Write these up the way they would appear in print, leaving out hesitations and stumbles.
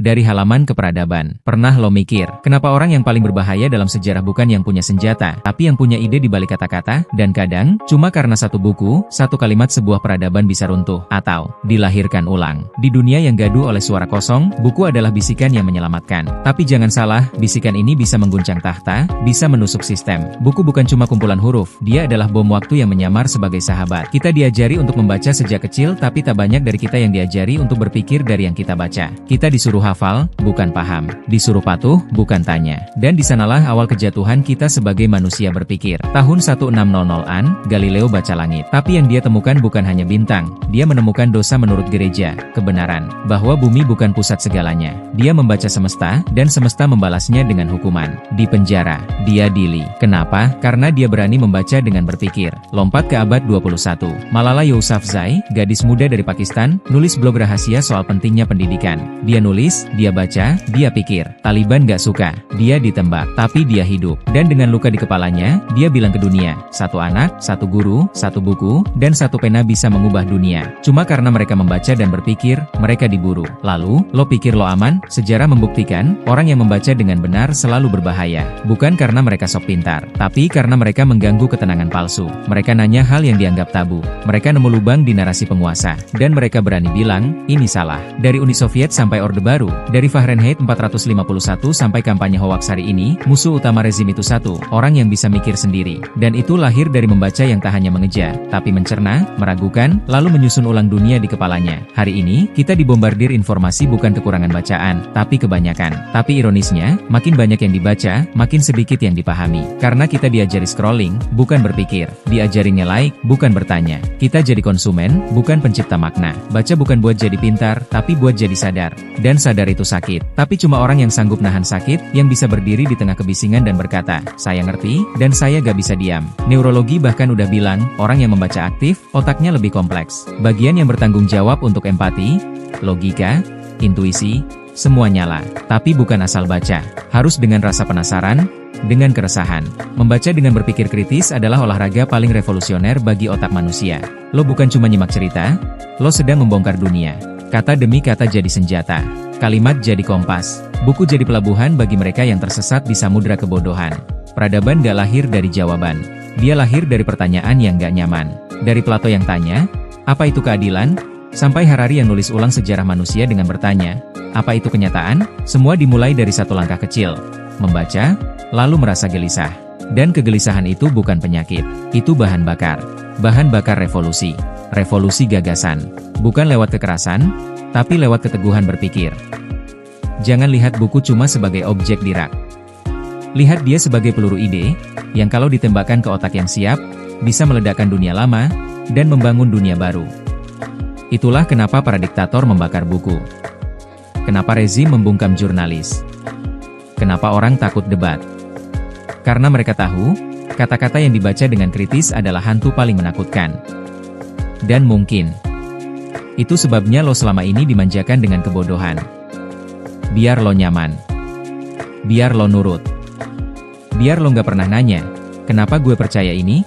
Dari halaman ke peradaban. Pernah lo mikir, kenapa orang yang paling berbahaya dalam sejarah bukan yang punya senjata, tapi yang punya ide di balik kata-kata? Dan kadang, cuma karena satu buku, satu kalimat sebuah peradaban bisa runtuh, atau dilahirkan ulang. Di dunia yang gaduh oleh suara kosong, buku adalah bisikan yang menyelamatkan. Tapi jangan salah, bisikan ini bisa mengguncang tahta, bisa menusuk sistem. Buku bukan cuma kumpulan huruf, dia adalah bom waktu yang menyamar sebagai sahabat. Kita diajari untuk membaca sejak kecil, tapi tak banyak dari kita yang diajari untuk berpikir dari yang kita baca. Kita disuruh hafal, bukan paham. Disuruh patuh, bukan tanya. Dan disanalah awal kejatuhan kita sebagai manusia berpikir. Tahun 1600-an, Galileo baca langit. Tapi yang dia temukan bukan hanya bintang. Dia menemukan dosa menurut gereja, kebenaran, bahwa bumi bukan pusat segalanya. Dia membaca semesta, dan semesta membalasnya dengan hukuman. Di penjara, dia diadili. Kenapa? Karena dia berani membaca dengan berpikir. Lompat ke abad 21. Malala Yousafzai, gadis muda dari Pakistan, nulis blog rahasia soal pentingnya pendidikan. Dia nulis, dia baca, dia pikir. Taliban gak suka, dia ditembak, tapi dia hidup. Dan dengan luka di kepalanya, dia bilang ke dunia, satu anak, satu guru, satu buku, dan satu pena bisa mengubah dunia. Cuma karena mereka membaca dan berpikir, mereka diburu. Lalu, lo pikir lo aman? Sejarah membuktikan, orang yang membaca dengan benar selalu berbahaya. Bukan karena mereka sok pintar, tapi karena mereka mengganggu ketenangan palsu. Mereka nanya hal yang dianggap tabu. Mereka nemu lubang di narasi penguasa. Dan mereka berani bilang, ini salah. Dari Uni Soviet sampai Orde Baru, dari Fahrenheit 451 sampai kampanye hoaks hari ini, musuh utama rezim itu satu, orang yang bisa mikir sendiri. Dan itu lahir dari membaca yang tak hanya mengejar, tapi mencerna, meragukan, lalu menyusun ulang dunia di kepalanya. Hari ini, kita dibombardir informasi bukan kekurangan bacaan, tapi kebanyakan. Tapi ironisnya, makin banyak yang dibaca, makin sedikit yang dipahami. Karena kita diajari scrolling, bukan berpikir. Diajari nge-like, bukan bertanya. Kita jadi konsumen, bukan pencipta makna. Baca bukan buat jadi pintar, tapi buat jadi sadar. Dan sadar itu sakit. Tapi cuma orang yang sanggup nahan sakit, yang bisa berdiri di tengah kebisingan dan berkata, saya ngerti, dan saya gak bisa diam. Neurologi bahkan udah bilang, orang yang membaca aktif, otaknya lebih kompleks. Bagian yang bertanggung jawab untuk empati, logika, intuisi, semua nyala. Tapi bukan asal baca. Harus dengan rasa penasaran, dengan keresahan. Membaca dengan berpikir kritis adalah olahraga paling revolusioner bagi otak manusia. Lo bukan cuma nyimak cerita, lo sedang membongkar dunia. Kata demi kata jadi senjata. Kalimat jadi kompas. Buku jadi pelabuhan bagi mereka yang tersesat di samudra kebodohan. Peradaban gak lahir dari jawaban. Dia lahir dari pertanyaan yang gak nyaman. Dari Plato yang tanya, apa itu keadilan? Sampai Harari yang nulis ulang sejarah manusia dengan bertanya, apa itu kenyataan? Semua dimulai dari satu langkah kecil. Membaca, lalu merasa gelisah. Dan kegelisahan itu bukan penyakit. Itu bahan bakar. Bahan bakar revolusi. Revolusi gagasan. Bukan lewat kekerasan, tapi lewat keteguhan berpikir. Jangan lihat buku cuma sebagai objek di rak. Lihat dia sebagai peluru ide, yang kalau ditembakkan ke otak yang siap, bisa meledakkan dunia lama, dan membangun dunia baru. Itulah kenapa para diktator membakar buku. Kenapa rezim membungkam jurnalis. Kenapa orang takut debat. Karena mereka tahu, kata-kata yang dibaca dengan kritis adalah hantu paling menakutkan. Dan mungkin, itu sebabnya lo selama ini dimanjakan dengan kebodohan. Biar lo nyaman. Biar lo nurut. Biar lo nggak pernah nanya, kenapa gue percaya ini?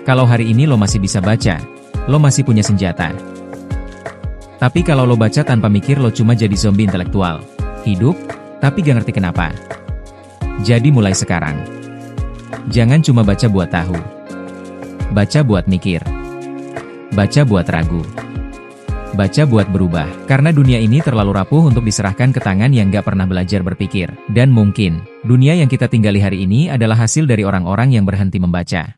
Kalau hari ini lo masih bisa baca, lo masih punya senjata. Tapi kalau lo baca tanpa mikir lo cuma jadi zombie intelektual. Hidup, tapi gak ngerti kenapa. Jadi mulai sekarang. Jangan cuma baca buat tahu. Baca buat mikir. Baca buat ragu. Baca buat berubah. Karena dunia ini terlalu rapuh untuk diserahkan ke tangan yang gak pernah belajar berpikir. Dan mungkin, dunia yang kita tinggali hari ini adalah hasil dari orang-orang yang berhenti membaca.